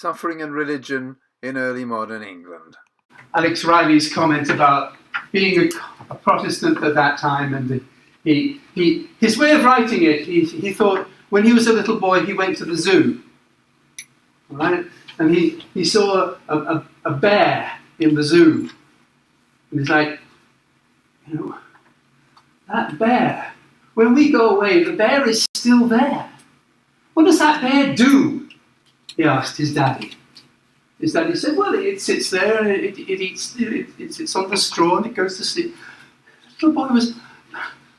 Suffering and Religion in Early Modern England. Alex Riley's comment about being a Protestant at that time, and his way of writing it, he thought when he was a little boy he went to the zoo, right? And he saw a bear in the zoo, and he's like, that bear, when we go away, the bear is still there. What does that bear do? He asked his daddy. His daddy said, well, it sits there and it eats, it sits on the straw and it goes to sleep. The little boy was,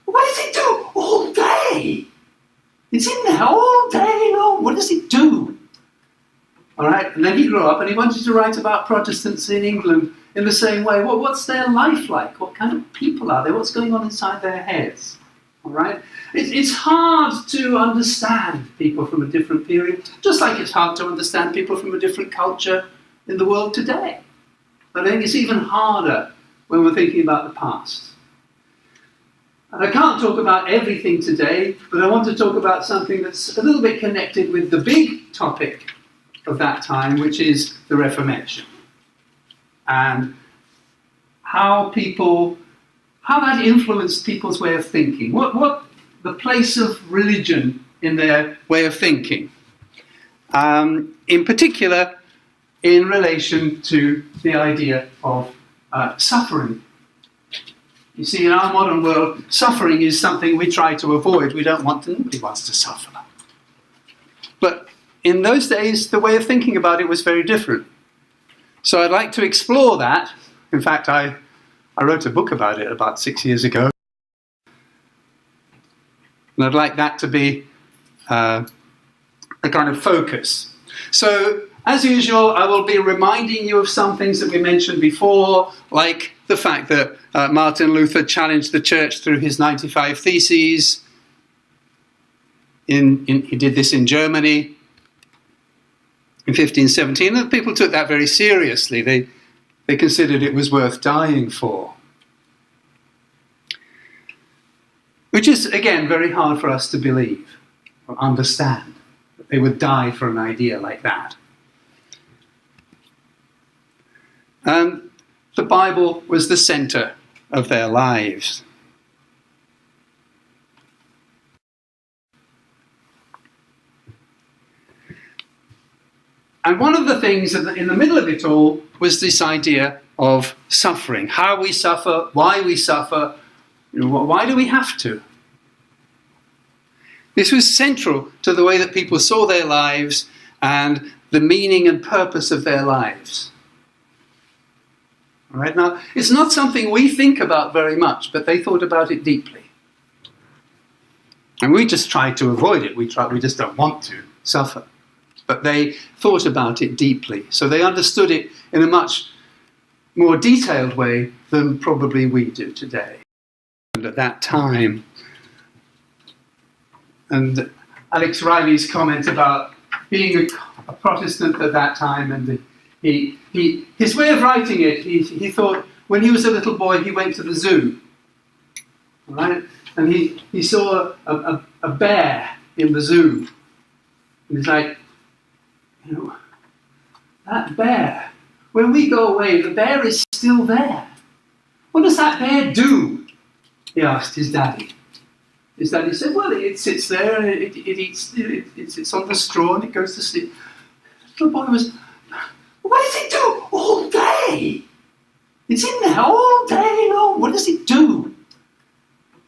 what does it do all day? It's in there all day long. What does it do? All right, and then he grew up and he wanted to write about Protestants in England in the same way. What's their life like? What kind of people are they? What's going on inside their heads? All right, it's hard to understand people from a different period, just like it's hard to understand people from a different culture in the world today. But I think it's even harder when we're thinking about the past. And I can't talk about everything today, but I want to talk about something that's a little bit connected with the big topic of that time, which is the Reformation, and how that influenced people's way of thinking. What the place of religion in their way of thinking, in particular in relation to the idea of suffering. You see, in our modern world, suffering is something we try to avoid. Nobody wants to suffer. But in those days, the way of thinking about it was very different. So I'd like to explore that. In fact, I wrote a book about it about 6 years ago. And I'd like that to be a kind of focus. So, as usual, I will be reminding you of some things that we mentioned before, like the fact that Martin Luther challenged the church through his 95 Theses. He did this in Germany in 1517, and people took that very seriously. They considered it was worth dying for. Which is, again, very hard for us to believe or understand, that they would die for an idea like that. And the Bible was the center of their lives. And one of the things in the middle of it all was this idea of suffering. How we suffer, why we suffer, why do we have to? This was central to the way that people saw their lives and the meaning and purpose of their lives. All right, now, it's not something we think about very much, but they thought about it deeply. And we just try to avoid it. We just don't want to suffer. But they thought about it deeply. So they understood it in a much more detailed way than probably we do today. And at that time, and Alex Riley's comment about being a Protestant at that time, and his way of writing it, he thought when he was a little boy he went to the zoo, right? And he saw a bear in the zoo, and he's like, that bear, when we go away, the bear is still there. What does that bear do? He asked his daddy. His daddy said, well, it sits there and it eats, it sits on the straw and it goes to sleep. The little boy was, what does it do all day? It's in there all day long. What does it do?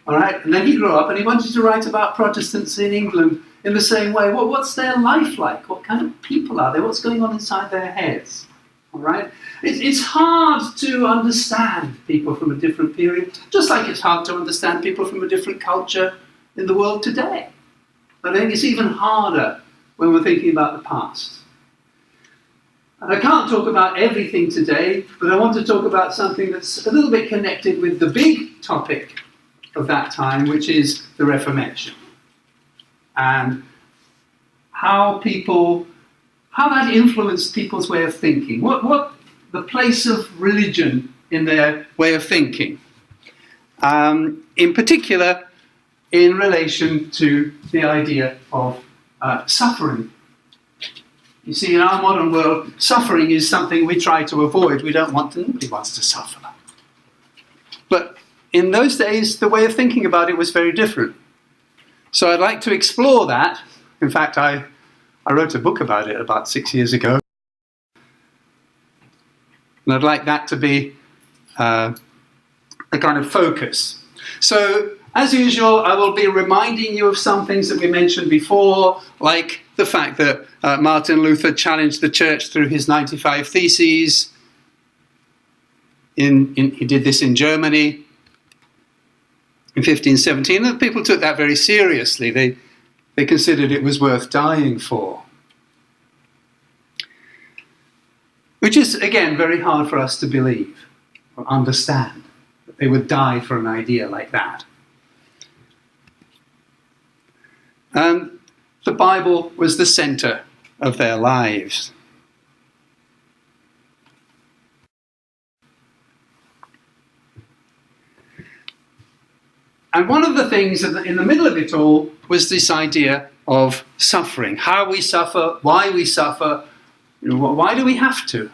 All right, and then he grew up and he wanted to write about Protestants in England in the same way. What's their life like? What kind of people are they? What's going on inside their heads? All right, it's hard to understand people from a different period, just like it's hard to understand people from a different culture in the world today. But I think it's even harder when we're thinking about the past. And I can't talk about everything today, but I want to talk about something that's a little bit connected with the big topic of that time, which is the Reformation, and how that influenced people's way of thinking. What the place of religion in their way of thinking, in particular in relation to the idea of suffering. You see, in our modern world, suffering is something we try to avoid. Nobody wants to suffer. But in those days, the way of thinking about it was very different. So I'd like to explore that. In fact, I wrote a book about it about 6 years ago. And I'd like that to be a kind of focus. So, as usual, I will be reminding you of some things that we mentioned before, like the fact that Martin Luther challenged the church through his 95 Theses. He did this in Germany in 1517, and people took that very seriously. They considered it was worth dying for. Which is, again, very hard for us to believe or understand, that they would die for an idea like that. And the Bible was the center of their lives. And one of the things in the middle of it all was this idea of suffering. How we suffer, why we suffer, why do we have to?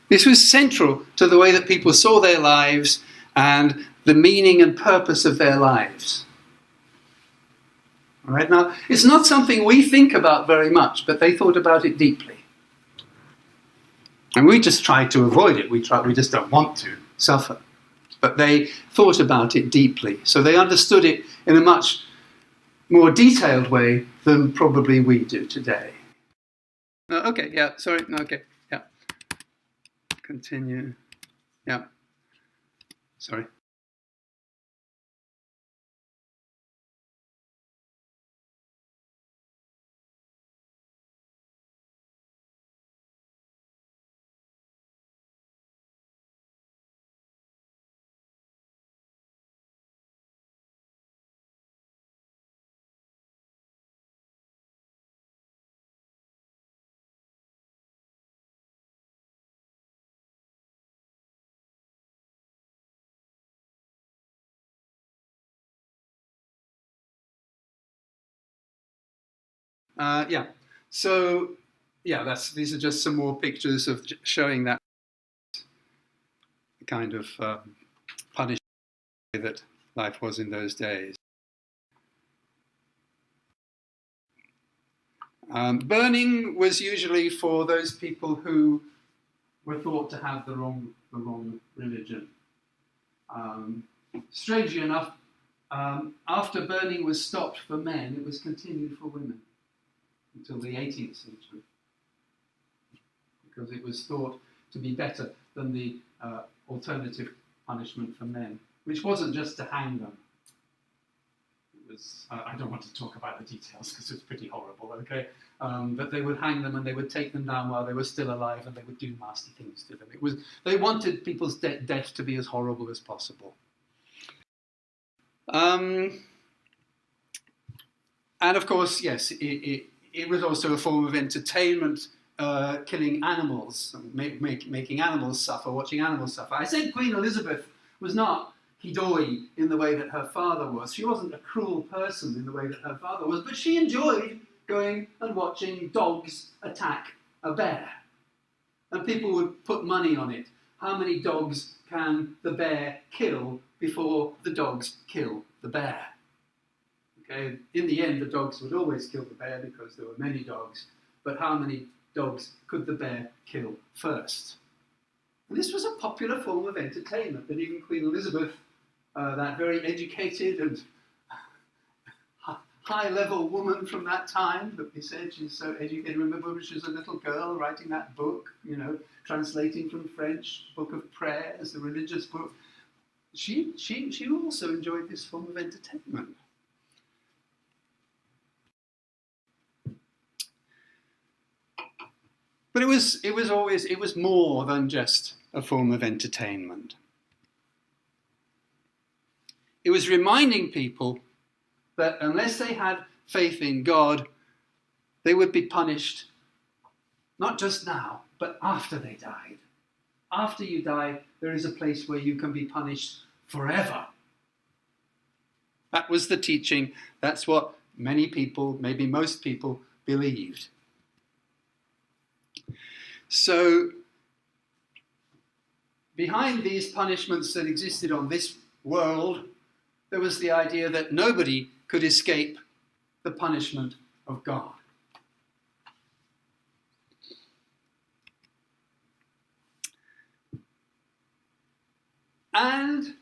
This was central to the way that people saw their lives and the meaning and purpose of their lives. All right, now, it's not something we think about very much, but they thought about it deeply. And we just try to avoid it. We just don't want to suffer. But they thought about it deeply. So they understood it in a much more detailed way than probably we do today. Okay, yeah, sorry, no, okay, yeah. Continue, yeah, sorry. Yeah, so yeah, these are just some more pictures of showing that kind of punishment that life was in those days. Burning was usually for those people who were thought to have the wrong religion. Strangely enough, after burning was stopped for men, it was continued for women until the 18th century, because it was thought to be better than the alternative punishment for men, which wasn't just to hang them. It was, I don't want to talk about the details because it's pretty horrible, okay? But they would hang them and they would take them down while they were still alive, and they would do nasty things to them. They wanted people's death to be as horrible as possible. And of course, yes, it was also a form of entertainment, killing animals, making animals suffer, watching animals suffer. I said Queen Elizabeth was not Hidoi in the way that her father was. She wasn't a cruel person in the way that her father was, but she enjoyed going and watching dogs attack a bear. And people would put money on it. How many dogs can the bear kill before the dogs kill the bear? Okay, in the end, the dogs would always kill the bear because there were many dogs, but how many dogs could the bear kill first? And this was a popular form of entertainment that even Queen Elizabeth, that very educated and high-level woman from that time, that we said she's so educated. Remember when she was a little girl writing that book, translating from French, Book of Prayers, the religious book. She also enjoyed this form of entertainment. But it was more than just a form of entertainment. It was reminding people that unless they had faith in God, they would be punished, not just now, but after they died. After you die, there is a place where you can be punished forever. That was the teaching. That's what many people, maybe most people, believed. So behind these punishments that existed on this world, there was the idea that nobody could escape the punishment of God. And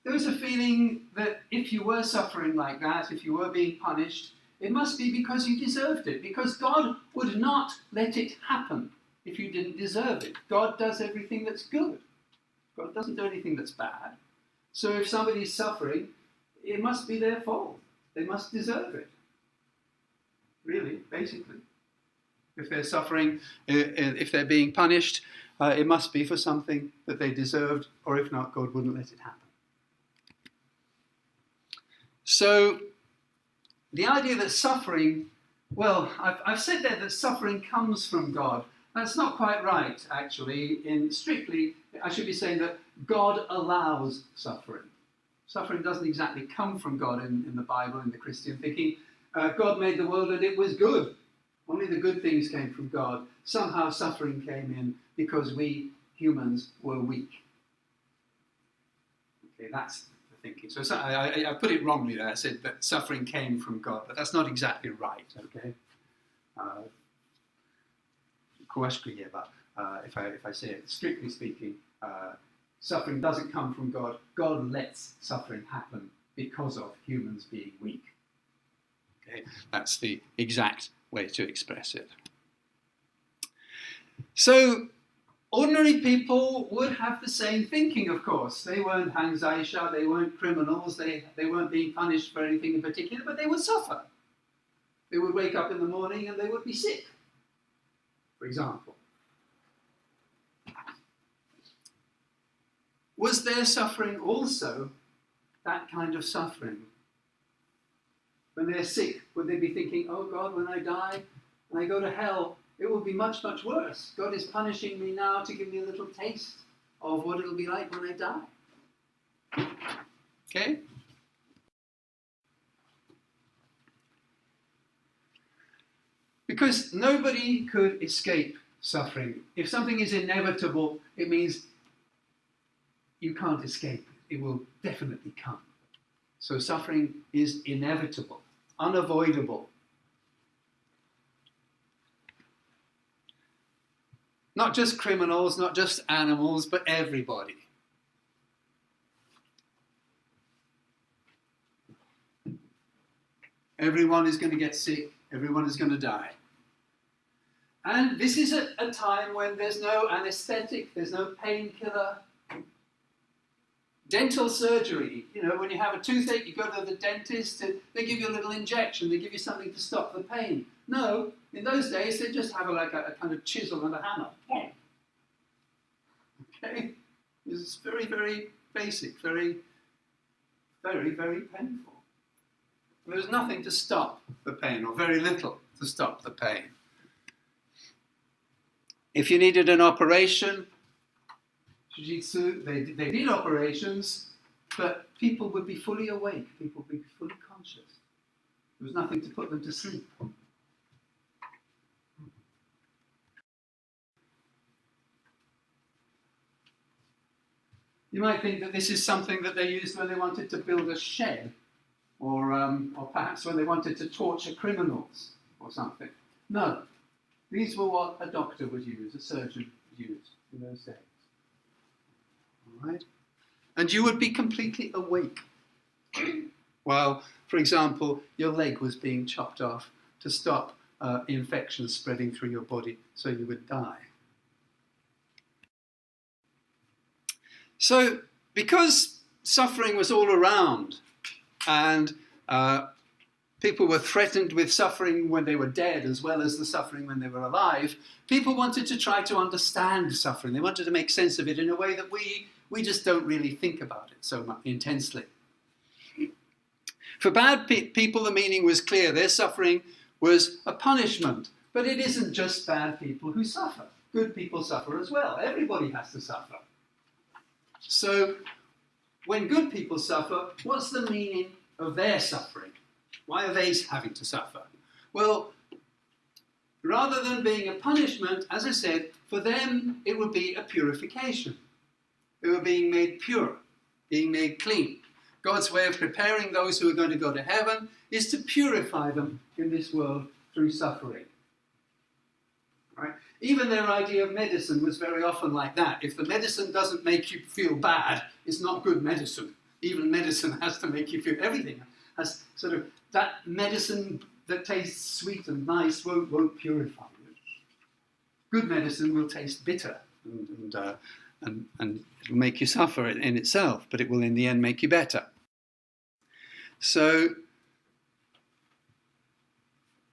there was a feeling that if you were suffering like that, if you were being punished, it must be because you deserved it, because God would not let it happen if you didn't deserve it. God does everything that's good. God doesn't do anything that's bad. So if somebody's suffering, it must be their fault. They must deserve it. Really, basically. If they're suffering, if they're being punished, it must be for something that they deserved, or if not, God wouldn't let it happen. So the idea that suffering, well, I've said there that suffering comes from God. That's not quite right, actually. Strictly, I should be saying that God allows suffering. Suffering doesn't exactly come from God in the Bible, in the Christian thinking. God made the world and it was good. Only the good things came from God. Somehow suffering came in because we humans were weak. Okay, that's the thinking. So I put it wrongly there. I said that suffering came from God, but that's not exactly right. Okay. If I say it strictly speaking, suffering doesn't come from God. God lets suffering happen because of humans being weak. Okay, that's the exact way to express it. So ordinary people would have the same thinking, of course. They weren't Hangzaisha, they weren't criminals, they weren't being punished for anything in particular, but they would suffer. They would wake up in the morning and they would be sick, for example. Was their suffering also that kind of suffering? When they're sick, would they be thinking, oh God, when I die, when I go to hell, it will be much, much worse. God is punishing me now to give me a little taste of what it'll be like when I die. Okay? Because nobody could escape suffering. If something is inevitable, it means you can't escape it. It will definitely come. So suffering is inevitable, unavoidable. Not just criminals, not just animals, but everybody. Everyone is going to get sick. Everyone is going to die. And this is a time when there's no anesthetic, there's no painkiller. Dental surgery, when you have a toothache, you go to the dentist, and they give you a little injection, they give you something to stop the pain. No, in those days, they just have a kind of chisel and a hammer. Okay? It's very, very basic, very, very, very painful. There's nothing to stop the pain, or very little to stop the pain. If you needed an operation, Jiu-Jitsu, they did operations, but people would be fully awake, people would be fully conscious. There was nothing to put them to sleep. You might think that this is something that they used when they wanted to build a shed, or perhaps when they wanted to torture criminals or something. No, these were what a doctor would use, a surgeon would use in those days. All right? And you would be completely awake while, for example, your leg was being chopped off to stop infections spreading through your body, so you would die. So, because suffering was all around, and people were threatened with suffering when they were dead as well as the suffering when they were alive, people wanted to try to understand suffering. They wanted to make sense of it in a way that we just don't really think about it so much intensely. For bad people, the meaning was clear. Their suffering was a punishment. But it isn't just bad people who suffer. Good people suffer as well. Everybody has to suffer. So, when good people suffer, what's the meaning of their suffering? Why are they having to suffer? Well, rather than being a punishment, as I said, for them it would be a purification. They were being made pure, being made clean. God's way of preparing those who are going to go to heaven is to purify them in this world through suffering. Right? Even their idea of medicine was very often like that. If the medicine doesn't make you feel bad, it's not good medicine. Even medicine has to make you feel, everything has sort of, that medicine that tastes sweet and nice won't purify you. Good medicine will taste bitter and it'll make you suffer in itself, but it will in the end make you better. So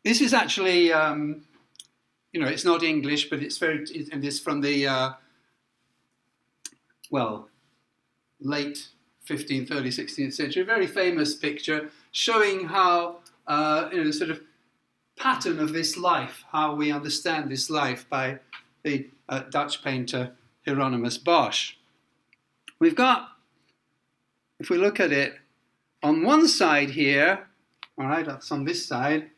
this is actually, it's not English, but it's from the, late 15th, early 16th century, a very famous picture showing how, sort of pattern of this life, how we understand this life by the Dutch painter Hieronymus Bosch. We've got, if we look at it, on one side here, all right, that's on this side,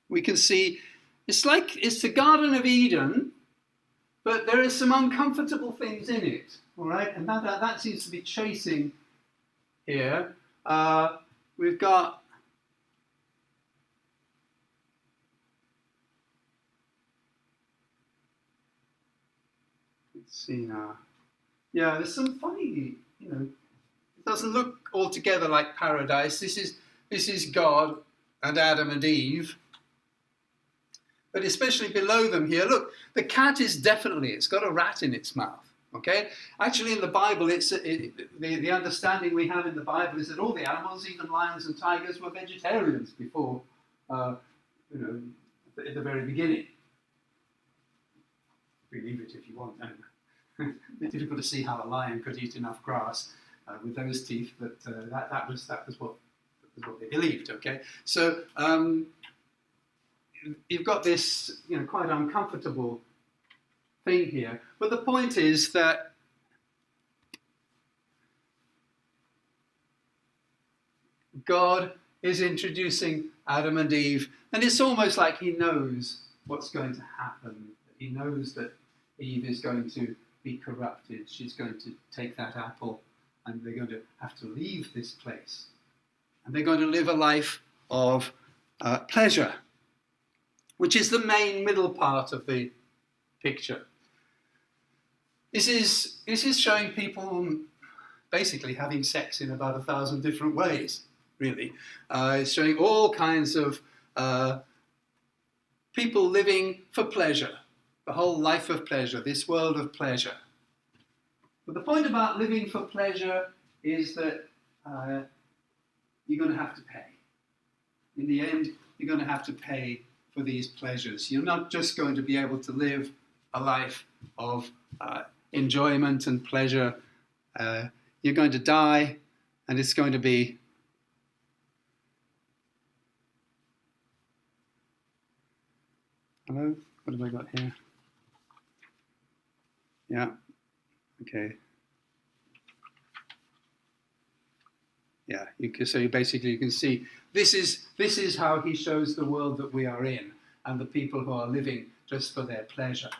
we can see it's the Garden of Eden, but there are some uncomfortable things in it, all right, and that seems to be chasing here. We've got let's see now. Yeah, there's some funny, it doesn't look altogether like paradise. This is God and Adam and Eve. But especially below them here, look, the cat is definitely, it's got a rat in its mouth, okay? Actually in the Bible, the understanding we have in the Bible is that all the animals, even lions and tigers, were vegetarians before, at the very beginning. Believe it if you want. It's difficult to see how a lion could eat enough grass with those teeth, but that was what they believed, okay? So, you've got this, quite uncomfortable thing here. But the point is that God is introducing Adam and Eve, and it's almost like he knows what's going to happen. He knows that Eve is going to be corrupted. She's going to take that apple, and they're going to have to leave this place. And they're going to live a life of pleasure, which is the main middle part of the picture. This is showing people basically having sex in about 1,000 different ways, really. It's showing all kinds of people living for pleasure, the whole life of pleasure, this world of pleasure. But the point about living for pleasure is that you're going to have to pay. In the end, you're going to have to pay for these pleasures. You're not just going to be able to live a life of enjoyment and pleasure. You're going to die, and it's going to be hello? What have I got here? Yeah. Okay. Yeah. You can see this is how he shows the world that we are in, and the people who are living just for their pleasure.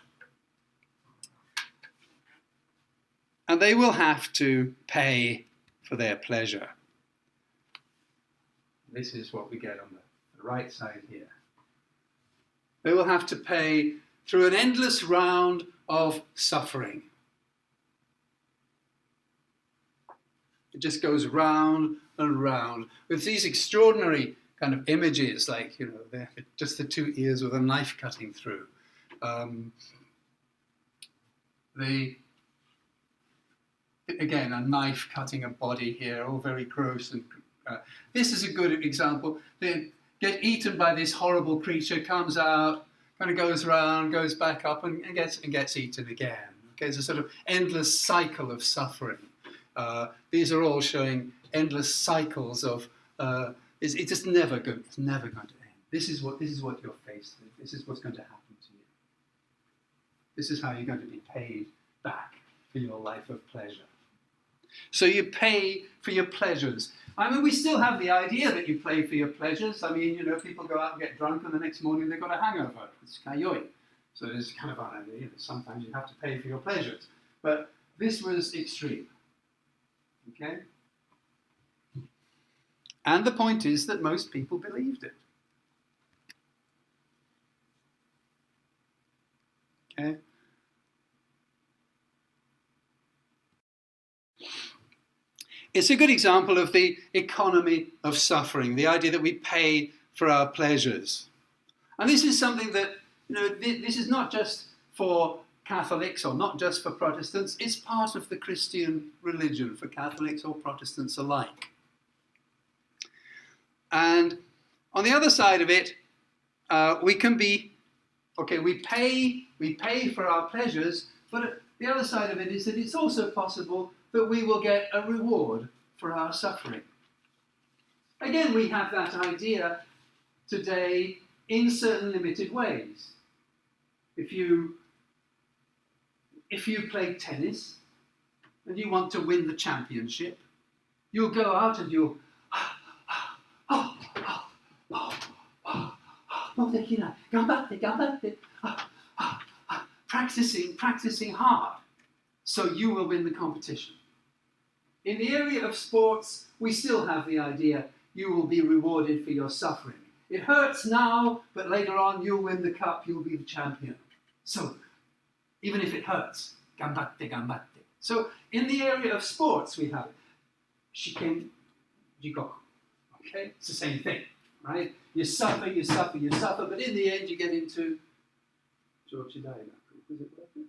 And they will have to pay for their pleasure. This is what we get on the right side here. They will have to pay through an endless round of suffering. It just goes round and round with these extraordinary kind of images, like, just the two ears with a knife cutting through. Again, a knife cutting a body here, all very gross. And this is a good example. They get eaten by this horrible creature, comes out, kind of goes round, goes back up, and gets eaten again. Okay, it's a sort of endless cycle of suffering. These are all showing endless cycles of. It's just never good. It's never going to end. This is what you're faced with. This is what's going to happen to you. This is how you're going to be paid back for your life of pleasure. So you pay for your pleasures. I mean, we still have the idea that you pay for your pleasures. I mean, people go out and get drunk and the next morning they've got a hangover. It's kayoi. So there's kind of an idea that sometimes you have to pay for your pleasures. But this was extreme. Okay? And the point is that most people believed it. Okay? It's a good example of the economy of suffering, the idea that we pay for our pleasures. And this is something that, this is not just for Catholics or not just for Protestants, it's part of the Christian religion for Catholics or Protestants alike. And on the other side of it, we can be, okay, we pay for our pleasures, but the other side of it is that it's also possible that we will get a reward for our suffering. Again, we have that idea today in certain limited ways. If you play tennis and you want to win the championship, you'll go out and you'll practicing hard, so you will win the competition. In the area of sports, we still have the idea you will be rewarded for your suffering. It hurts now, but later on you'll win the cup, you'll be the champion. So, even if it hurts, gambatte, gambatte. So, in the area of sports, we have shiken, jigoku. Okay? It's the same thing, right? You suffer, but in the end you get into Georgidaigaku. Was it worth it?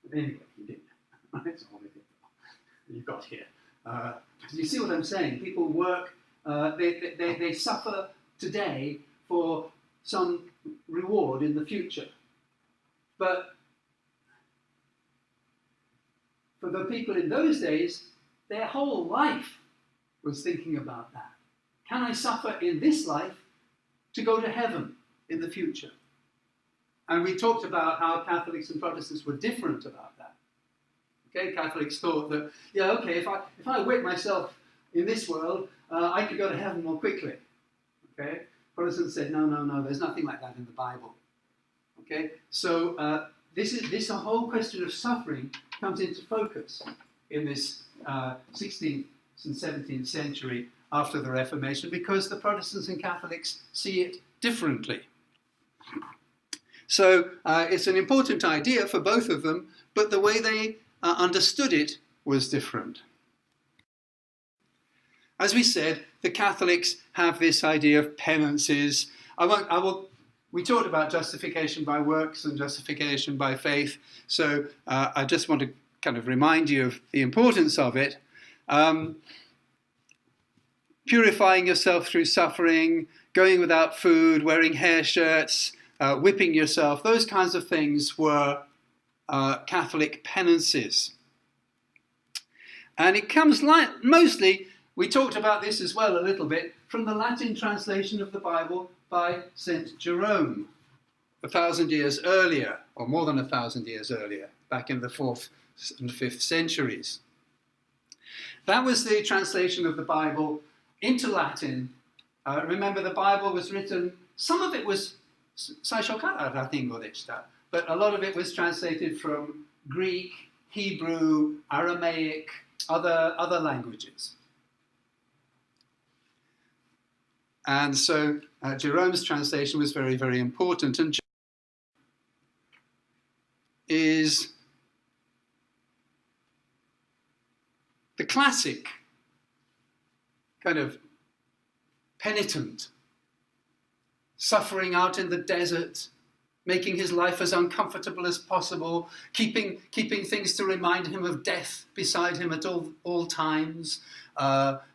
But anyway, you didn't. That's all you got here. You see what I'm saying? People work, they suffer today for some reward in the future. But for the people in those days, their whole life was thinking about that. Can I suffer in this life to go to heaven in the future? And we talked about how Catholics and Protestants were different about that. Okay, Catholics thought that, if I whip myself in this world, I could go to heaven more quickly. Okay, Protestants said, no, there's nothing like that in the Bible. Okay, so this whole question of suffering comes into focus in this 16th and 17th century after the Reformation, because the Protestants and Catholics see it differently. So it's an important idea for both of them, but the way they understood it was different. As we said, the Catholics have this idea of penances. We talked about justification by works and justification by faith, so I just want to kind of remind you of the importance of it. Purifying yourself through suffering, going without food, wearing hair shirts, whipping yourself, those kinds of things were Catholic penances. And it comes mostly, we talked about this as well a little bit, from the Latin translation of the Bible by St. Jerome, 1,000 years earlier, or more than 1,000 years earlier, back in the 4th and 5th centuries. That was the translation of the Bible into Latin. Remember, the Bible was written, some of it was 最初からラテン語でした。But a lot of it was translated from Greek, Hebrew, Aramaic, other languages. And so Jerome's translation was very, very important. And is the classic kind of penitent, suffering out in the desert, making his life as uncomfortable as possible, keeping things to remind him of death beside him at all times,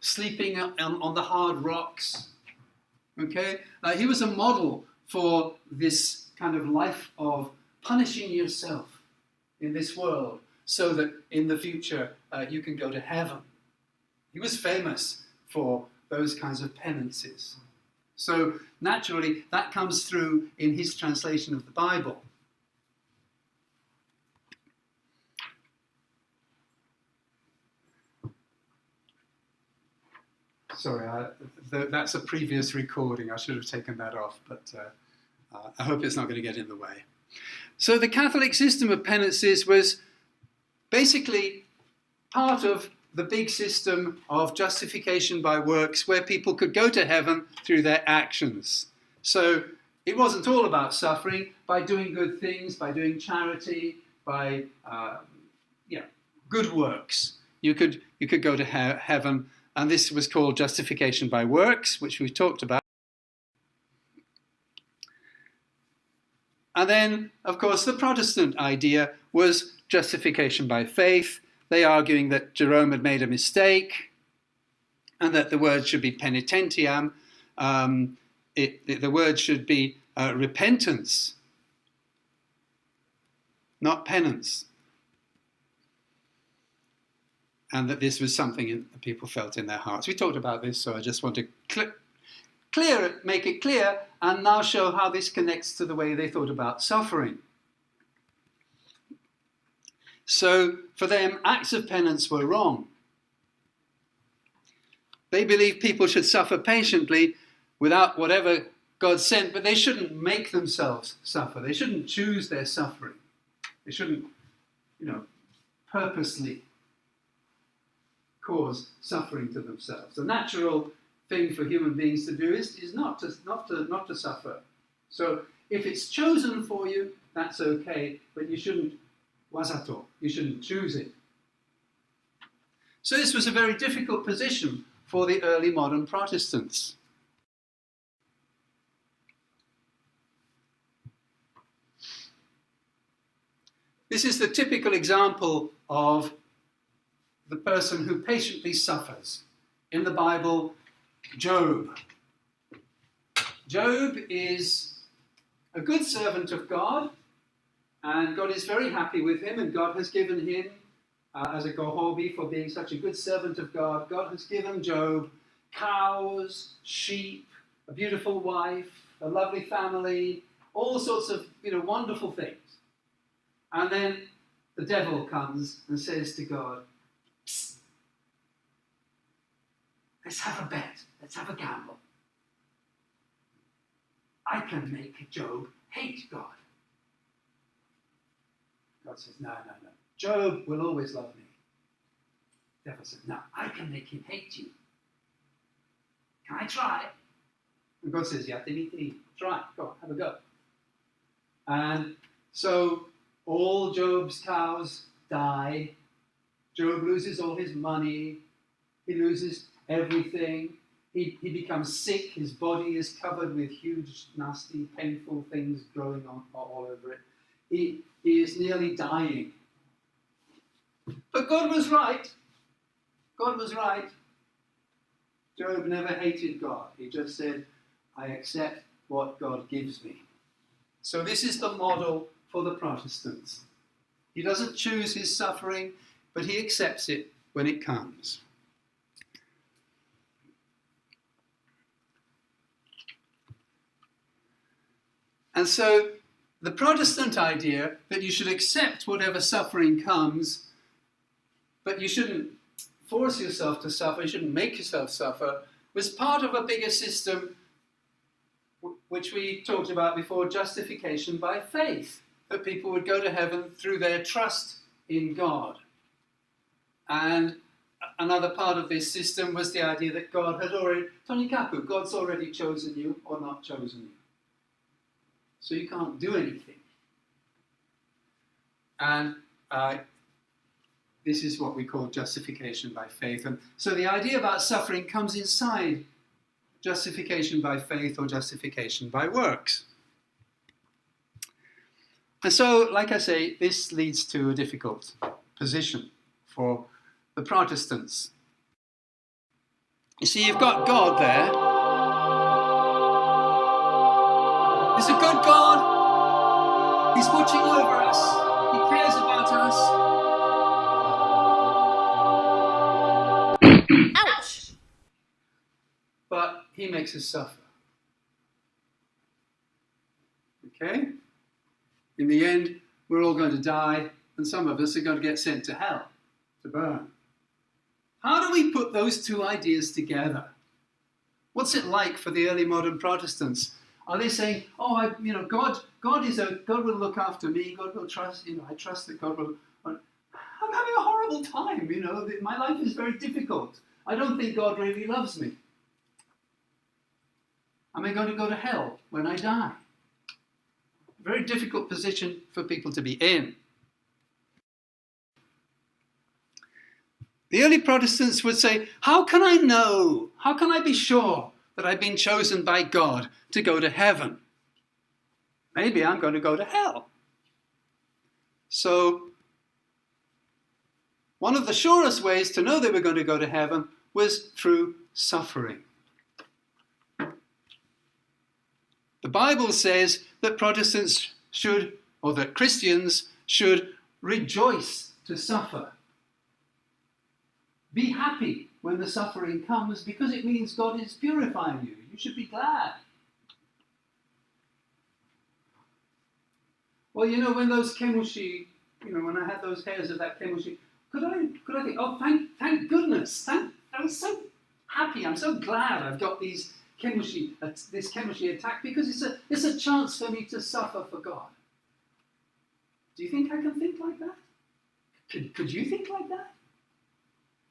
sleeping on the hard rocks. Okay, he was a model for this kind of life of punishing yourself in this world so that in the future you can go to heaven. He was famous for those kinds of penances. So naturally, that comes through in his translation of the Bible. Sorry, that's a previous recording. I should have taken that off, but I hope it's not going to get in the way. So the Catholic system of penances was basically part of the big system of justification by works, where people could go to heaven through their actions. So it wasn't all about suffering. By doing good things, by doing charity, by good works, you could go to heaven. And this was called justification by works, which we've talked about. And then, of course, the Protestant idea was justification by faith. They arguing that Jerome had made a mistake and that the word should be penitentiam. The word should be repentance, not penance. And that this was something that people felt in their hearts. We talked about this, so I just want to make it clear, and now show how this connects to the way they thought about suffering. So, for them, acts of penance were wrong. They believed people should suffer patiently without whatever God sent, but they shouldn't make themselves suffer. They shouldn't choose their suffering. They shouldn't, purposely cause suffering to themselves. The natural thing for human beings to do is not to suffer. So if it's chosen for you, that's okay, but you shouldn't wazato, you shouldn't choose it. So this was a very difficult position for the early modern Protestants. This is the typical example of the person who patiently suffers. In the Bible, Job. Job is a good servant of God, and God is very happy with him, and God has given him, as a gohobi for being such a good servant of God, God has given Job cows, sheep, a beautiful wife, a lovely family, all sorts of wonderful things. And then the devil comes and says to God, "Psst, let's have a bet, let's have a gamble. I can make Job hate God." God says, no. Job will always love me. The devil says, no, I can make him hate you. Can I try? And God says, yeah, try, go, have a go. And so all Job's cows die. Job loses all his money. He loses everything. He becomes sick. His body is covered with huge, nasty, painful things growing all over it. He is nearly dying. But God was right. God was right. Job never hated God. He just said, I accept what God gives me. So this is the model for the Protestants. He doesn't choose his suffering, but he accepts it when it comes. And so the Protestant idea that you should accept whatever suffering comes, but you shouldn't force yourself to suffer, you shouldn't make yourself suffer, was part of a bigger system which we talked about before, justification by faith, that people would go to heaven through their trust in God. And another part of this system was the idea that God had already, Tonikaku, God's already chosen you or not chosen you. So you can't do anything. And this is what we call justification by faith. And so the idea about suffering comes inside justification by faith or justification by works. And so, like I say, this leads to a difficult position for the Protestants. You see, you've got God there. He's a good God. He's watching over us. He cares about us. Ouch! But he makes us suffer. Okay? In the end, we're all going to die, and some of us are going to get sent to hell, to burn. How do we put those two ideas together? What's it like for the early modern Protestants? Are they saying, "Oh, God will look after me. God will trust. I trust that God will." I'm having a horrible time. My life is very difficult. I don't think God really loves me. Am I going to go to hell when I die? Very difficult position for people to be in. The early Protestants would say, how can I know? How can I be sure that I've been chosen by God to go to heaven? Maybe I'm going to go to hell. So, one of the surest ways to know they were going to go to heaven was through suffering. The Bible says that Protestants should, or that Christians should rejoice to suffer. Be happy when the suffering comes because it means God is purifying you. You should be glad. Well, when those kemushi, when I had those hairs of that kemushi, could I think, oh, thank goodness. I was so happy. I'm so glad I've got this kemushi attack because it's a chance for me to suffer for God. Do you think I can think like that? Could you think like that?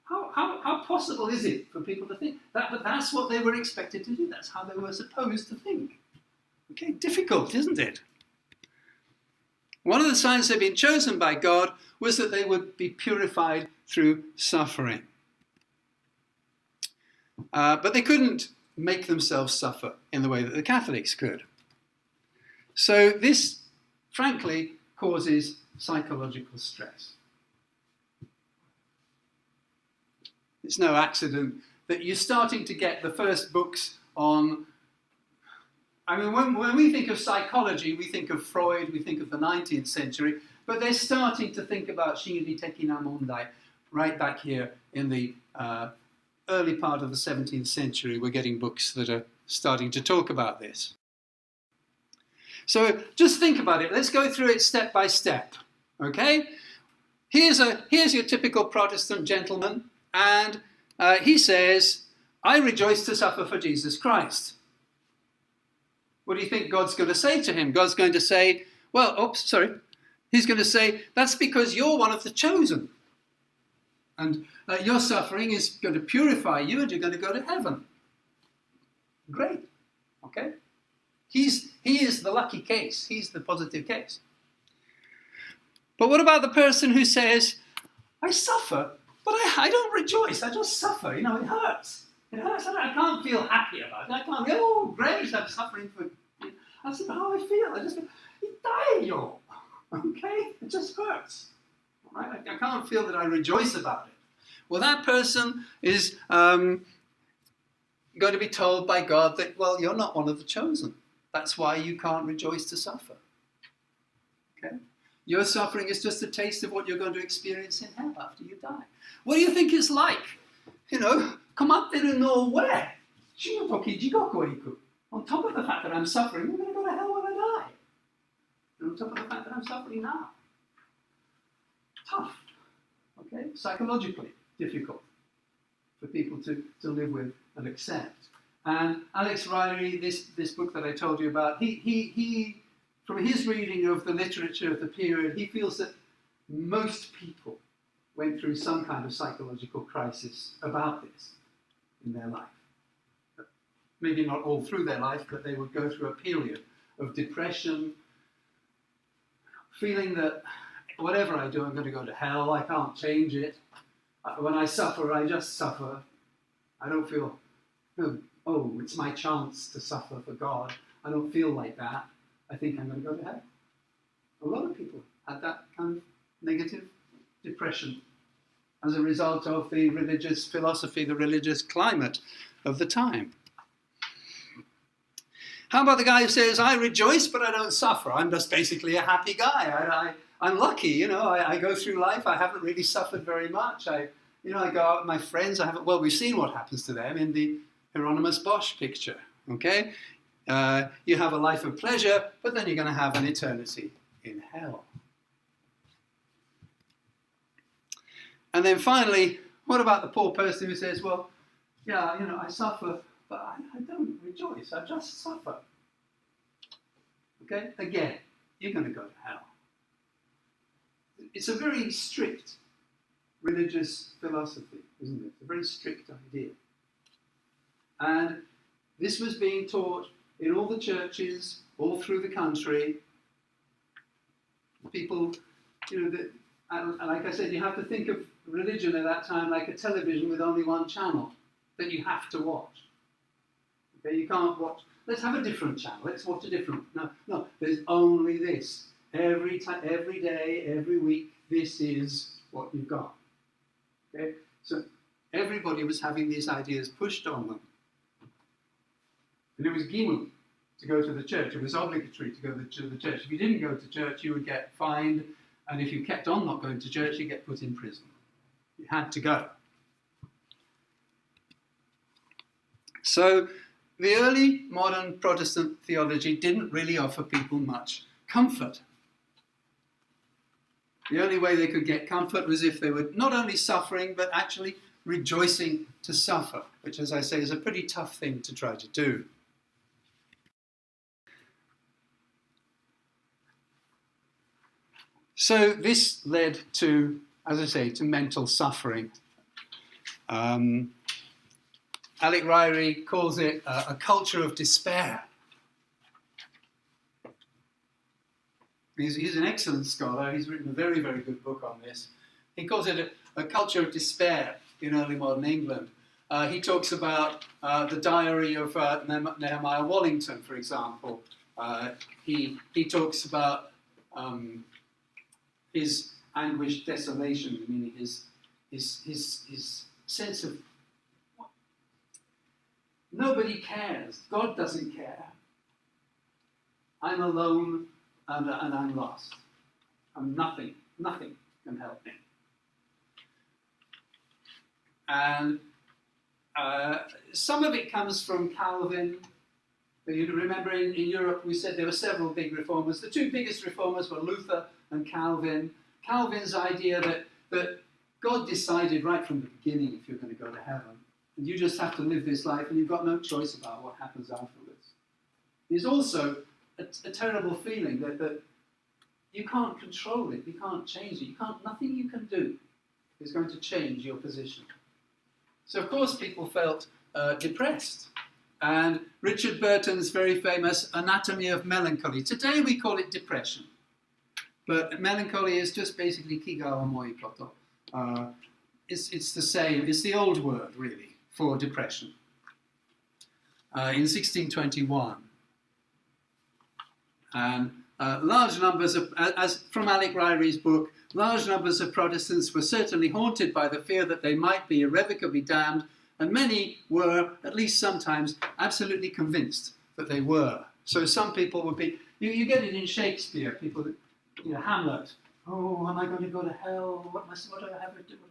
How possible is it for people to think that? But that's what they were expected to do. That's how they were supposed to think. Okay, difficult, isn't it? One of the signs they'd been chosen by God was that they would be purified through suffering. But they couldn't make themselves suffer in the way that the Catholics could. So this, frankly, causes psychological stress. It's no accident that you're starting to get the first books on... when we think of psychology, we think of Freud, we think of the 19th century, but they're starting to think about Shinri Tekina Mondai right back here in the early part of the 17th century. We're getting books that are starting to talk about this. So just think about it. Let's go through it step by step. Okay? Here's your typical Protestant gentleman, and he says, I rejoice to suffer for Jesus Christ. What do you think God's going to say to him? God's going to say, he's going to say, that's because you're one of the chosen. And your suffering is going to purify you and you're going to go to heaven. Great. Okay? He is the lucky case. He's the positive case. But what about the person who says, I suffer, but I don't rejoice. I just suffer. It hurts. It hurts. I can't feel happy about it. I can't go, oh, great, I'm suffering for... I said, how I feel. I just feel, yo. Okay? It just hurts. Right? I can't feel that I rejoice about it. Well, that person is going to be told by God that, well, you're not one of the chosen. That's why you can't rejoice to suffer. Okay? Your suffering is just a taste of what you're going to experience in hell after you die. What do you think it's like? Kamateru no where? Shinotoki jigoku iku. On top of the fact that I'm suffering, I'm going to go to hell when I die. And on top of the fact that I'm suffering now. Tough. Okay? Psychologically difficult for people to live with and accept. And Alex Riley, this book that I told you about, he from his reading of the literature of the period, he feels that most people went through some kind of psychological crisis about this in their life. Maybe not all through their life, but they would go through a period of depression, feeling that whatever I do, I'm going to go to hell, I can't change it. When I suffer, I just suffer. I don't feel, oh, it's my chance to suffer for God. I don't feel like that. I think I'm going to go to hell. A lot of people had that kind of negative depression as a result of the religious philosophy, the religious climate of the time. How about the guy who says, I rejoice, but I don't suffer. I'm just basically a happy guy. I'm lucky, I go through life. I haven't really suffered very much. I go out with my friends. We've seen what happens to them in the Hieronymus Bosch picture, okay? You have a life of pleasure, but then you're going to have an eternity in hell. And then finally, what about the poor person who says, well, yeah, I suffer, but I don't rejoice. I just suffer. Okay? Again, you're going to go to hell. It's a very strict religious philosophy, isn't it? It's a very strict idea. And this was being taught in all the churches, all through the country. People, and like I said, you have to think of religion at that time like a television with only one channel that you have to watch. Okay, you can't watch, let's have a different channel, let's watch a different, no, there's only this. Every day, every week, this is what you've got. Okay, so everybody was having these ideas pushed on them. And it was gimel to go to the church. It was obligatory to go to the church. If you didn't go to church, you would get fined. And if you kept on not going to church, you'd get put in prison. You had to go. So the early modern Protestant theology didn't really offer people much comfort. The only way they could get comfort was if they were not only suffering, but actually rejoicing to suffer, which, as I say, is a pretty tough thing to try to do. So this led to, as I say, to mental suffering. Alec Ryrie calls it a culture of despair. He's an excellent scholar. He's written a very, very good book on this. He calls it a culture of despair in early modern England. He talks about the diary of Nehemiah Wallington, for example. He talks about his anguished desolation, meaning his sense of nobody cares. God doesn't care. I'm alone and I'm lost. I'm nothing can help me. And some of it comes from Calvin. You remember in Europe we said there were several big reformers. The two biggest reformers were Luther and Calvin. Calvin's idea that God decided right from the beginning if you're going to go to heaven, and you just have to live this life and you've got no choice about what happens afterwards. There's also a terrible feeling that you can't control it, you can't change it, nothing you can do is going to change your position. So of course people felt depressed. And Richard Burton's very famous Anatomy of Melancholy. Today we call it depression. But melancholy is just basically kigawa moi koto. It's the same, it's the old word really for depression. In 1621. And large numbers of, as from Alec Ryrie's book, large numbers of Protestants were certainly haunted by the fear that they might be irrevocably damned, and many were, at least sometimes, absolutely convinced that they were. So some people would be, you get it in Shakespeare, people, Hamlet, oh, am I going to go to hell? What have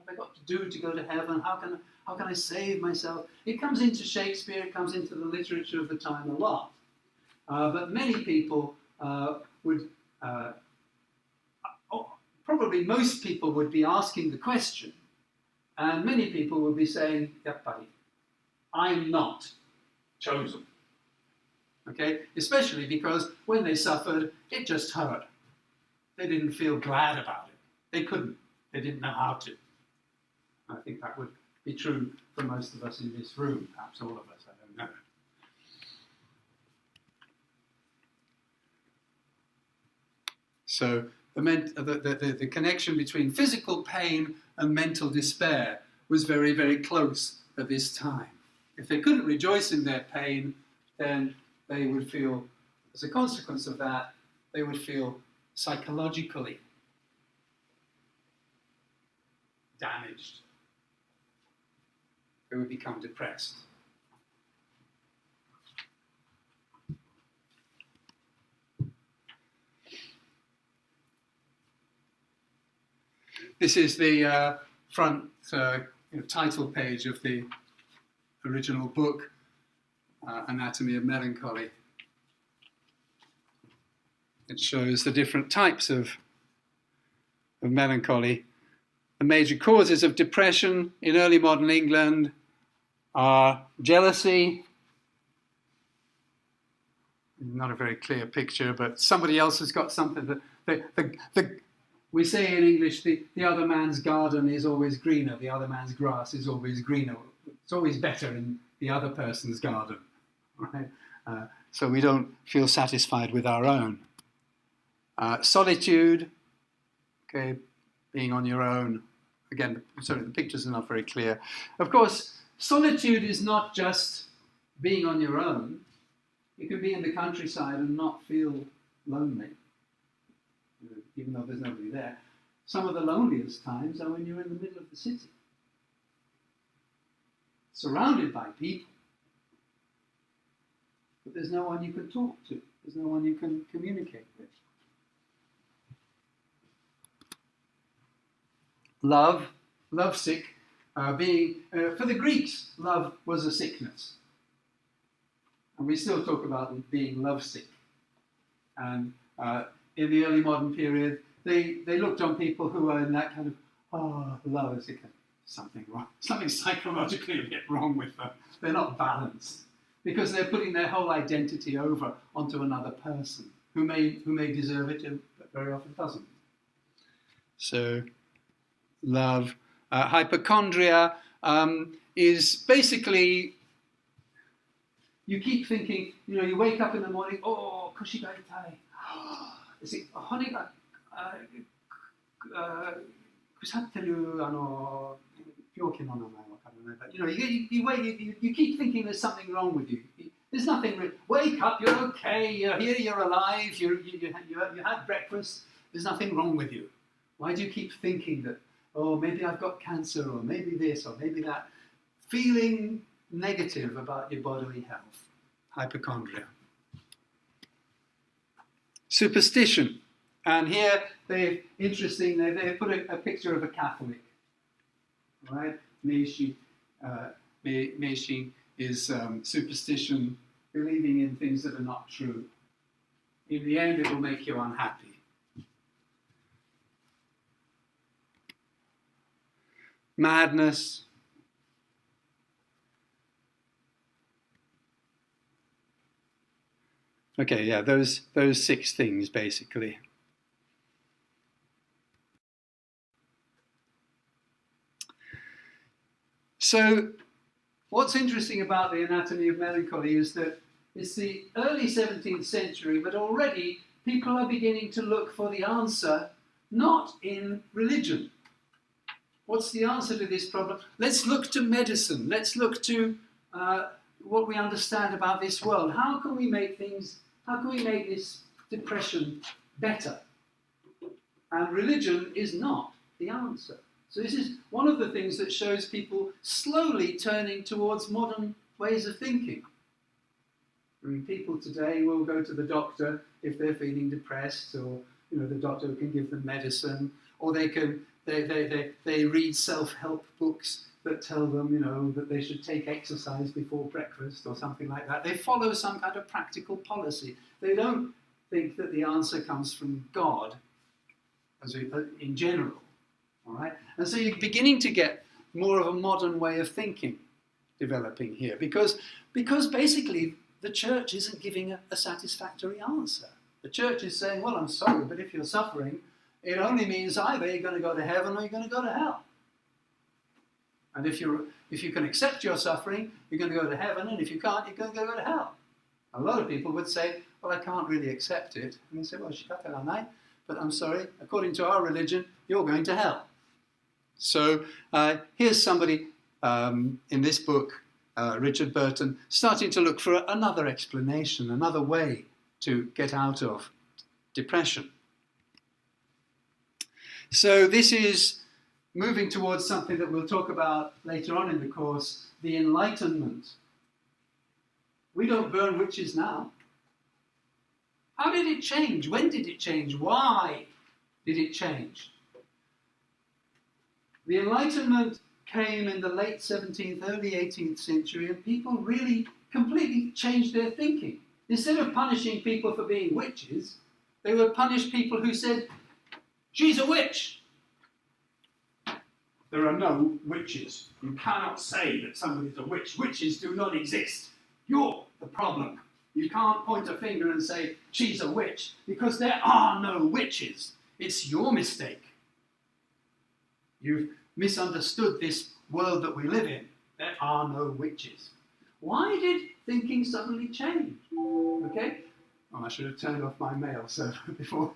I got to do to go to heaven? How can I save myself? It comes into Shakespeare, it comes into the literature of the time a lot. But many people would, probably most people would be asking the question, and many people would be saying, yappari, I'm not chosen. Okay? Especially because when they suffered, it just hurt. They didn't feel glad about it. They couldn't. They didn't know how to. I think that would be true for most of us in this room, perhaps all of us, I don't know. So the connection between physical pain and mental despair was very, very close at this time. If they couldn't rejoice in their pain, then they would feel, as a consequence of that, they would feel psychologically damaged. They would become depressed. This is the front title page of the original book, Anatomy of Melancholy. It shows the different types of melancholy. The major causes of depression in early modern England are jealousy, not a very clear picture, but somebody else has got something that we say in English, the other man's garden is always greener, the other man's grass is always greener. It's always better in the other person's garden, right? So we don't feel satisfied with our own. Solitude, okay, being on your own. Again, sorry, the pictures are not very clear. Of course, solitude is not just being on your own. You can be in the countryside and not feel lonely, even though there's nobody there. Some of the loneliest times are when you're in the middle of the city, surrounded by people, but there's no one you can talk to. There's no one you can communicate with. Lovesick, being, for the Greeks, love was a sickness. And we still talk about being lovesick. And in the early modern period, they looked on people who were in that kind of, love is something wrong, something psychologically a bit wrong with them. They're not balanced because they're putting their whole identity over onto another person who may deserve it, but very often doesn't. So, love, hypochondria is basically, you keep thinking, you wake up in the morning, koshi ga itai. Honey ga kusatteru byoki no namae wakaranai. But you keep thinking there's something wrong with you. There's nothing. Wake up, you're okay. You're here. You're alive. You had breakfast. There's nothing wrong with you. Why do you keep thinking that? Oh, maybe I've got cancer, or maybe this, or maybe that. Feeling negative about your bodily health. Hypochondria. Superstition. And here, they put a picture of a Catholic. Right? Meishi is superstition, believing in things that are not true. In the end, it will make you unhappy. Madness. Okay, yeah, those 6 things basically. So, what's interesting about the anatomy of melancholy is that it's the early 17th century, but already people are beginning to look for the answer not in religion. What's the answer to this problem? Let's look to medicine. Let's look to what we understand about this world. How can we make this depression better? And religion is not the answer. So this is one of the things that shows people slowly turning towards modern ways of thinking. I mean, people today will go to the doctor if they're feeling depressed, or the doctor can give them medicine, or they read self-help books that tell them, that they should take exercise before breakfast or something like that. They follow some kind of practical policy. They don't think that the answer comes from God in general. All right? And so you're beginning to get more of a modern way of thinking developing here, because basically the church isn't giving a satisfactory answer. The church is saying, well, I'm sorry, but if you're suffering, it only means either you're going to go to heaven or you're going to go to hell. And if you can accept your suffering, you're going to go to heaven, and if you can't, you're going to go to hell. A lot of people would say, well, I can't really accept it. And they say, well, shikata, but I'm sorry, according to our religion, you're going to hell. So here's somebody in this book, Richard Burton, starting to look for another explanation, another way to get out of depression. So this is moving towards something that we'll talk about later on in the course, the Enlightenment. We don't burn witches now. How did it change? When did it change? Why did it change? The Enlightenment came in the late 17th, early 18th century, and people really completely changed their thinking. Instead of punishing people for being witches, they would punish people who said, she's a witch. There are no witches. You cannot say that somebody's a witch. Witches do not exist. You're the problem. You can't point a finger and say, she's a witch, because there are no witches. It's your mistake. You've misunderstood this world that we live in. There are no witches. Why did thinking suddenly change? Okay? Oh, I should have turned off my mail server before.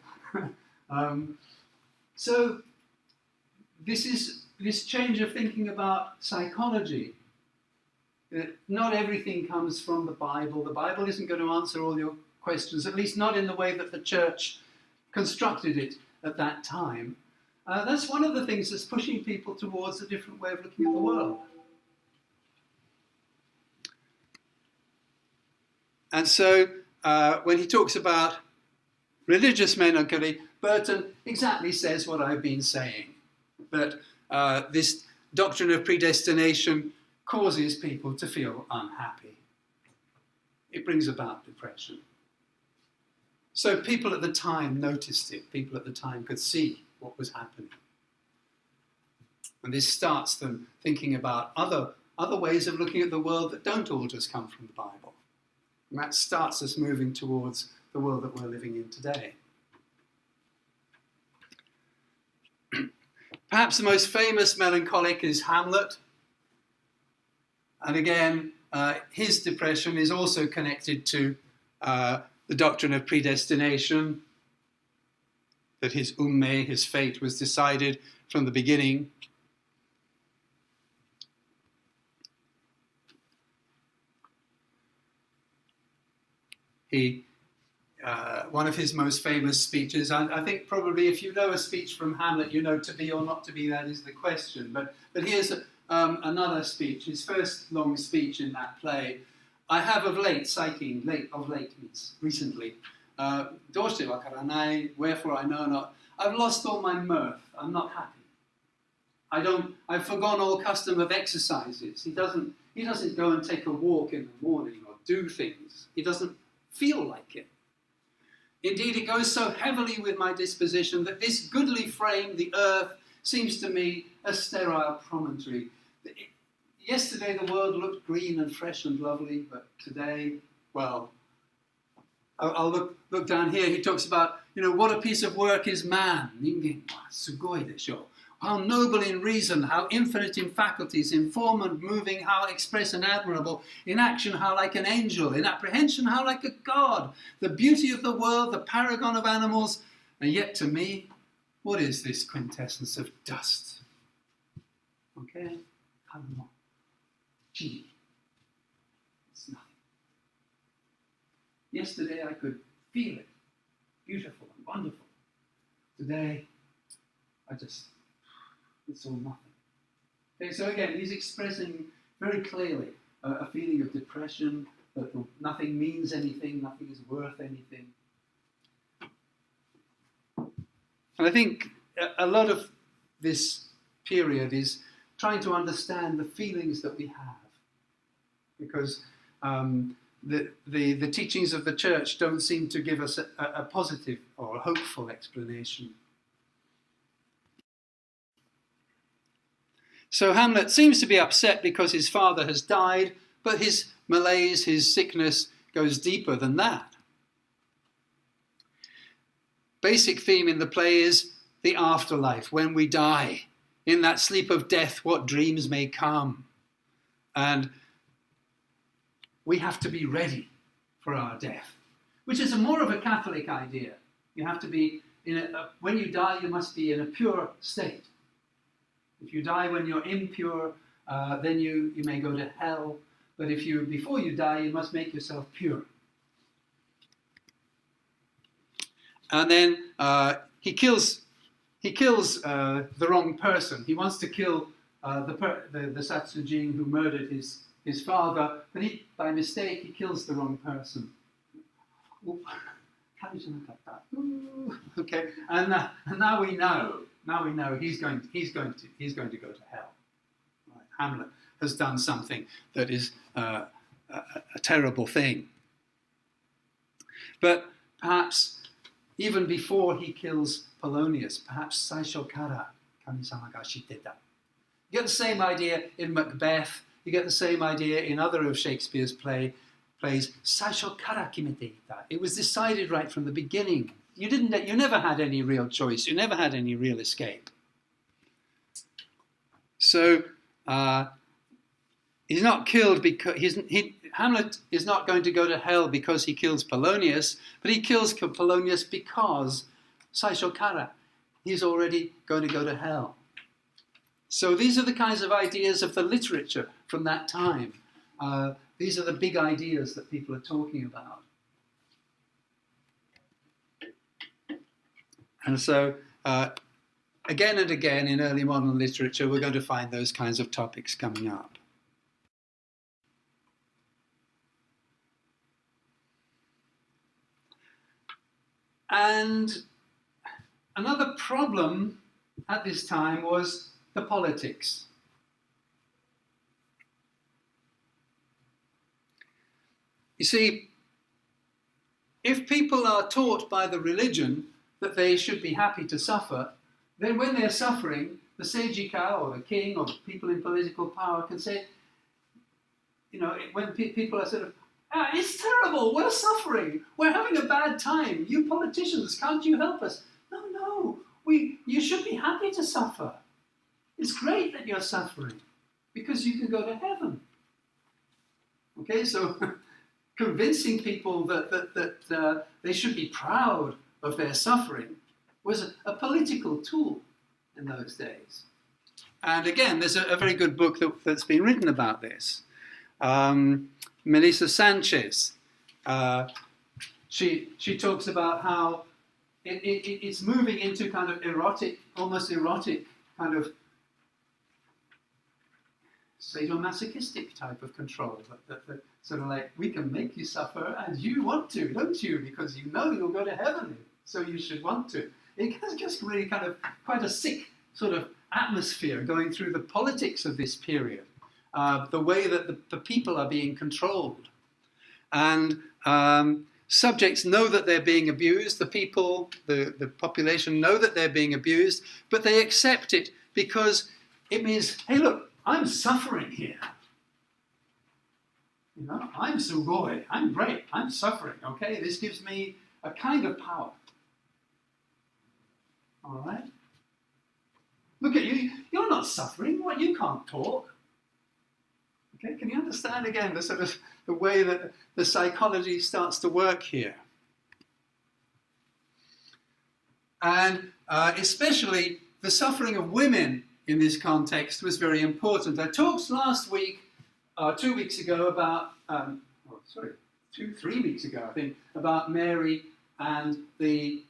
So this change of thinking about psychology. Not everything comes from the Bible. The Bible isn't going to answer all your questions, at least not in the way that the church constructed it at that time. That's one of the things that's pushing people towards a different way of looking at the world. And so when he talks about religious melancholy, Burton exactly says what I've been saying, that this doctrine of predestination causes people to feel unhappy. It brings about depression. So people at the time noticed it. People at the time could see what was happening. And this starts them thinking about other ways of looking at the world that don't all just come from the Bible. And that starts us moving towards the world that we're living in today. Perhaps the most famous melancholic is Hamlet. And again, his depression is also connected to the doctrine of predestination, that his umme, his fate, was decided from the beginning. One of his most famous speeches, I think probably if you know a speech from Hamlet, you know to be or not to be, that is the question. But here's another speech, his first long speech in that play. I have of late, psyche, of late means recently, doshte wakaranai, wherefore I know not. I've lost all my mirth, I'm not happy. I've forgone all custom of exercises. He doesn't go and take a walk in the morning or do things. He doesn't feel like it. Indeed, it goes so heavily with my disposition that this goodly frame, the earth, seems to me a sterile promontory. Yesterday the world looked green and fresh and lovely, but today, well, I'll look down here. He talks about, what a piece of work is man. Sugoi desho. How noble in reason, how infinite in faculties, in form and moving, how express and admirable, in action, how like an angel, in apprehension, how like a god, the beauty of the world, the paragon of animals, and yet to me, what is this quintessence of dust? Okay? Gee, it's nothing. Yesterday I could feel it, beautiful and wonderful. Today, it's all nothing. Okay, so again, he's expressing very clearly a feeling of depression, that nothing means anything, nothing is worth anything. And I think a lot of this period is trying to understand the feelings that we have, because the teachings of the church don't seem to give us a positive or a hopeful explanation. So Hamlet seems to be upset because his father has died, but his malaise, his sickness, goes deeper than that. Basic theme in the play is the afterlife, when we die. In that sleep of death, what dreams may come. And we have to be ready for our death, which is more of a Catholic idea. You have to be, when you die, you must be in a pure state. If you die when you're impure, then you may go to hell. But before you die, you must make yourself pure. And then he kills the wrong person. He wants to kill the Satsujin who murdered his father, but by mistake he kills the wrong person. Okay, and now we know. Now we know he's going to go to hell. Right. Hamlet has done something that is a terrible thing. But perhaps even before he kills Polonius, perhaps Saisho Kara Kami-sama ga shiteta. You get the same idea in Macbeth. You get the same idea in other of Shakespeare's play. plays "Saisho kara kimete ita." It was decided right from the beginning. You never had any real choice. You never had any real escape. So he's not killed because Hamlet is not going to go to hell because he kills Polonius, but he kills Polonius because Saisho kara, he's already going to go to hell. So these are the kinds of ideas of the literature from that time. These are the big ideas that people are talking about. And so, again and again in early modern literature, we're going to find those kinds of topics coming up. And another problem at this time was the politics. You see, if people are taught by the religion that they should be happy to suffer, then when they're suffering, the seijika or the king or the people in political power can say, when people are sort of, it's terrible, we're suffering, we're having a bad time, you politicians, can't you help us? No, you should be happy to suffer. It's great that you're suffering because you can go to heaven. Okay, so convincing people that they should be proud of their suffering was a political tool in those days. And again, there's a very good book that's been written about this. Melissa Sanchez, she talks about how it's moving into kind of almost erotic kind of sadomasochistic type of control. That sort of like, we can make you suffer and you want to, don't you? Because you know you'll go to heaven, so you should want to. It has just really kind of quite a sick sort of atmosphere going through the politics of this period. The way that the people are being controlled. And subjects know that they're being abused. The people, the population know that they're being abused, but they accept it because it means, hey, look, I'm suffering here. I'm sugoi, I'm great, I'm suffering, okay? This gives me a kind of power. All right? Look at you, you're not suffering, what, you can't talk. Okay, can you understand again the sort of the way that the psychology starts to work here? And especially the suffering of women in this context was very important. I talked last week, 2 weeks ago about, 3 weeks ago I think, about Mary and the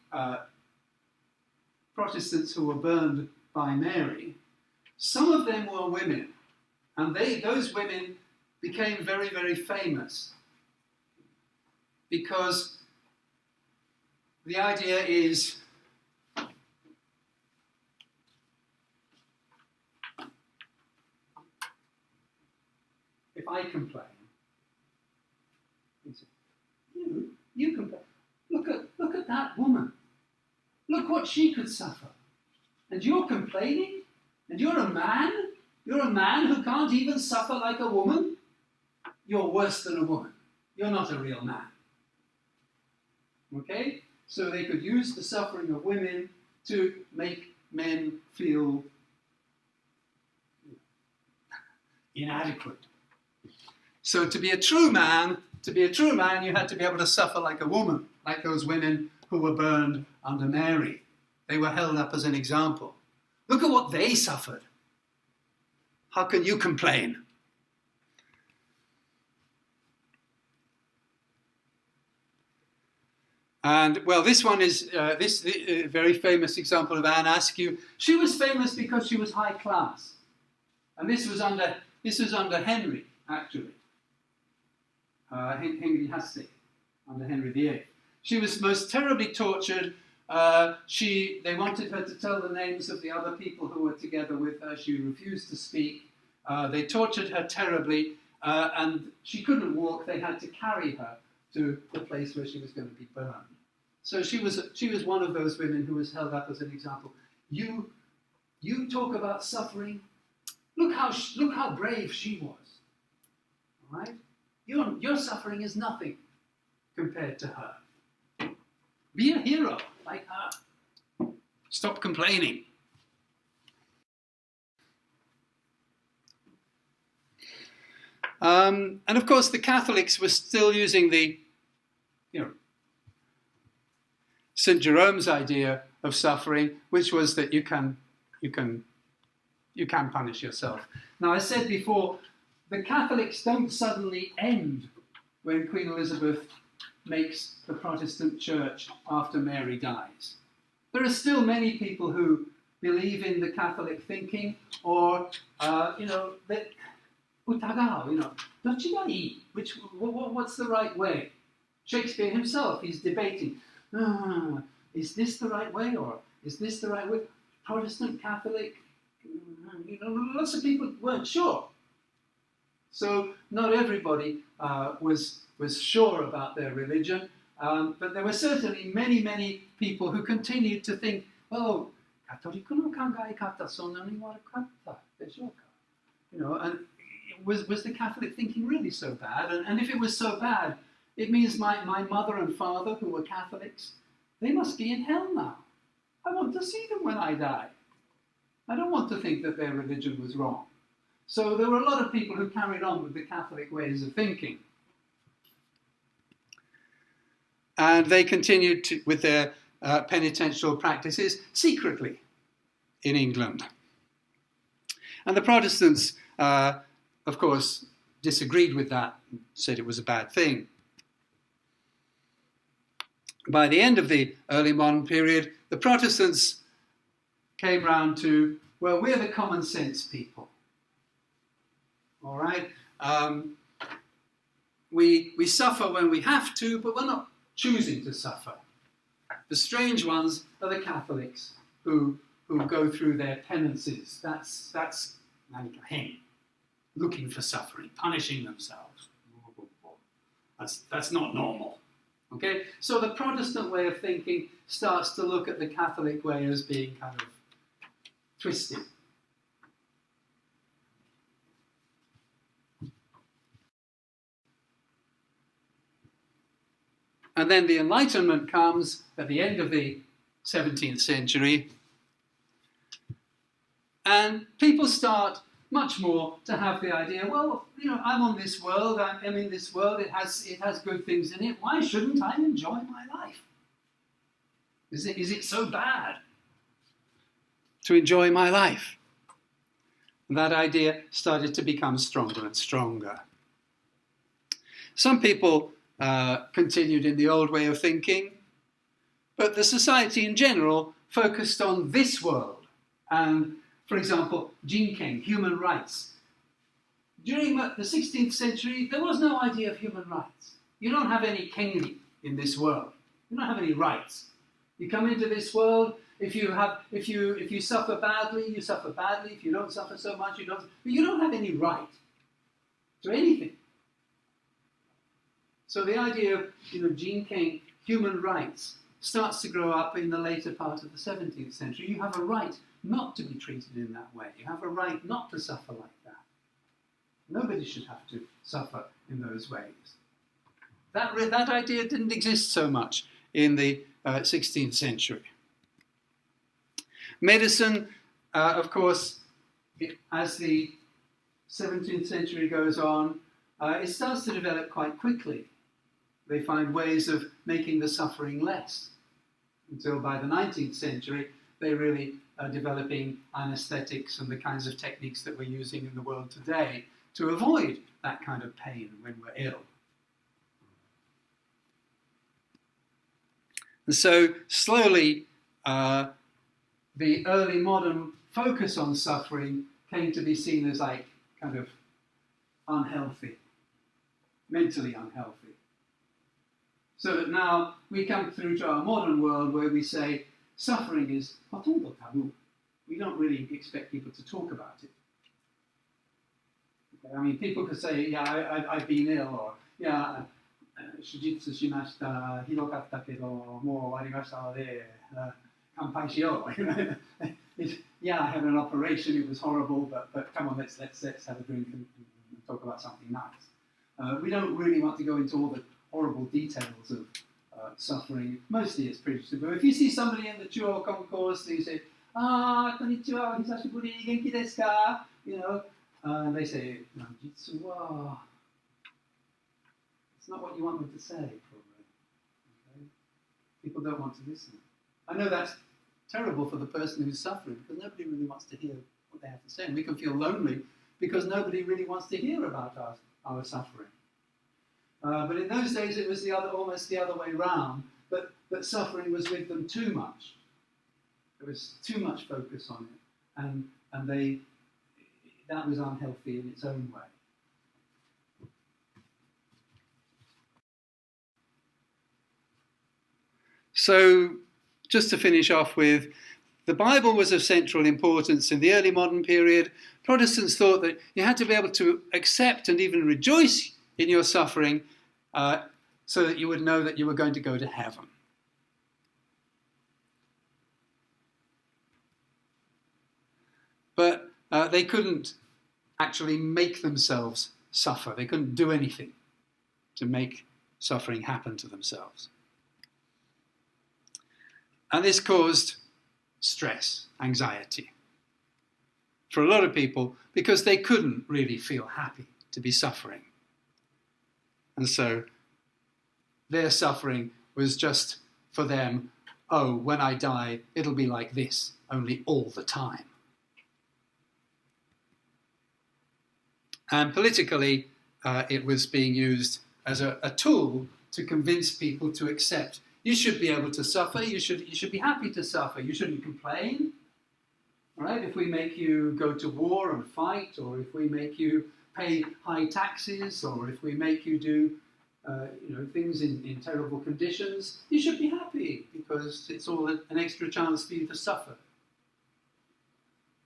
Protestants who were burned by Mary. Some of them were women. And those women became very, very famous because the idea is if I complain, you complain. Look at that woman. Look what she could suffer. And you're complaining? And you're a man? You're a man who can't even suffer like a woman? You're worse than a woman. You're not a real man. Okay? So they could use the suffering of women to make men feel inadequate. So to be a true man, you had to be able to suffer like a woman, like those women who were burned under Mary. They were held up as an example. Look at what they suffered. How can you complain? And well, this one is this very famous example of Anne Askew. She was famous because she was high class, and this was under Henry actually. Henry Hastings, under Henry VIII. She was most terribly tortured. They wanted her to tell the names of the other people who were together with her. She refused to speak. They tortured her terribly, and she couldn't walk. They had to carry her to the place where she was going to be burned. So she was one of those women who was held up as an example. You talk about suffering. Look how brave she was. All right? Your suffering is nothing compared to her. Be a hero like her. Stop complaining. And of course, the Catholics were still using the, St. Jerome's idea of suffering, which was that you can punish yourself. Now, I said before, the Catholics don't suddenly end when Queen Elizabeth makes the Protestant Church after Mary dies. There are still many people who believe in the Catholic thinking, or that utagao, dochi ga ii? What's the right way? Shakespeare himself, he's debating. Is this the right way, or is this the right way? Protestant, Catholic, lots of people weren't sure. So not everybody was sure about their religion, but there were certainly many, many people who continued to think, oh, katoliku no kangaekata sonna ni warakatta deshou ka? And was the Catholic thinking really so bad? And if it was so bad, it means my mother and father, who were Catholics, they must be in hell now. I want to see them when I die. I don't want to think that their religion was wrong. So there were a lot of people who carried on with the Catholic ways of thinking. And they continued with their penitential practices secretly in England. And the Protestants, of course, disagreed with that, said it was a bad thing. By the end of the early modern period, the Protestants came round to, well, we're the common sense people. All right? We suffer when we have to, but we're not choosing to suffer. The strange ones are the Catholics who go through their penances. That's looking for suffering, punishing themselves. That's not normal. Okay? So the Protestant way of thinking starts to look at the Catholic way as being kind of twisted. And then the Enlightenment comes at the end of the 17th century, and people start much more to have the idea, well, I'm on this world, I'm in this world, it has good things in it, why shouldn't I enjoy my life? Is it so bad to enjoy my life? And that idea started to become stronger and stronger. Some people continued in the old way of thinking, but the society in general focused on this world. And, for example, jinken, human rights. During the 16th century, there was no idea of human rights. You don't have any kenri in this world. You don't have any rights. You come into this world, if you suffer badly, you suffer badly. If you don't suffer so much, you don't. But you don't have any right to anything. So the idea of jinken, human rights, starts to grow up in the later part of the 17th century. You have a right not to be treated in that way. You have a right not to suffer like that. Nobody should have to suffer in those ways. That idea didn't exist so much in the 16th century. Medicine, of course, as the 17th century goes on, it starts to develop quite quickly. They find ways of making the suffering less. Until by the 19th century, they really are developing anesthetics and the kinds of techniques that we're using in the world today to avoid that kind of pain when we're ill. And so slowly, the early modern focus on suffering came to be seen as like kind of unhealthy, mentally unhealthy. So that now we come through to our modern world where we say suffering is hotondo taboo. We don't really expect people to talk about it. Okay? I mean, people could say, yeah, I've been ill, or yeah, shujitsu shimashita, hirokatta kedo, mou warimashita node, kanpai shiyou. Yeah, I had an operation, it was horrible, but come on, let's have a drink and talk about something nice. We don't really want to go into all the horrible details of suffering. Mostly it's pretty simple. If you see somebody in the Chuo concourse and you say, konnichiwa, hisashiburi, genki desu ka? And they say, nanjitsu wa. It's not what you want them to say, probably. Okay? People don't want to listen. I know that's terrible for the person who's suffering because nobody really wants to hear what they have to say. And we can feel lonely because nobody really wants to hear about our suffering. But in those days it was almost the other way round, but suffering was with them too much. There was too much focus on it, and that was unhealthy in its own way. So, just to finish off with, the Bible was of central importance in the early modern period. Protestants thought that you had to be able to accept and even rejoice in your suffering so that you would know that you were going to go to heaven. But they couldn't actually make themselves suffer. They couldn't do anything to make suffering happen to themselves. And this caused stress, anxiety for a lot of people because they couldn't really feel happy to be suffering. And so their suffering was just for them, oh, when I die, it'll be like this, only all the time. And politically, it was being used as a tool to convince people to accept. You should be able to suffer. You should be happy to suffer. You shouldn't complain. All right? If we make you go to war and fight, or if we make you pay high taxes, or if we make you do things in terrible conditions, you should be happy because it's all an extra chance for you to suffer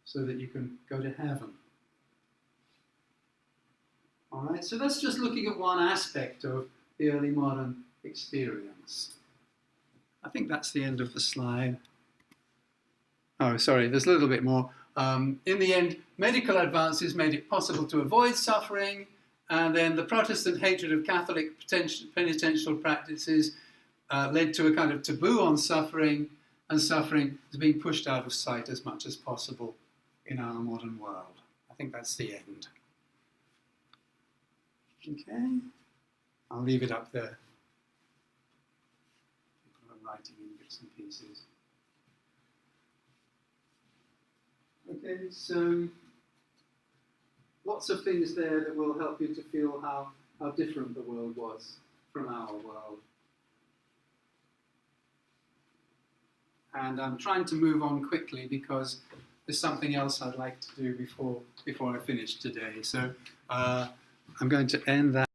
so that you can go to heaven. All right, so that's just looking at one aspect of the early modern experience. I think that's the end of the slide. Oh, sorry, there's a little bit more. In the end, medical advances made it possible to avoid suffering, and then the Protestant hatred of Catholic penitential practices led to a kind of taboo on suffering, and suffering is being pushed out of sight as much as possible in our modern world. I think that's the end. Okay, I'll leave it up there. People are writing in bits and pieces. Okay, so lots of things there that will help you to feel how different the world was from our world. And I'm trying to move on quickly because there's something else I'd like to do before I finish today. So I'm going to end that.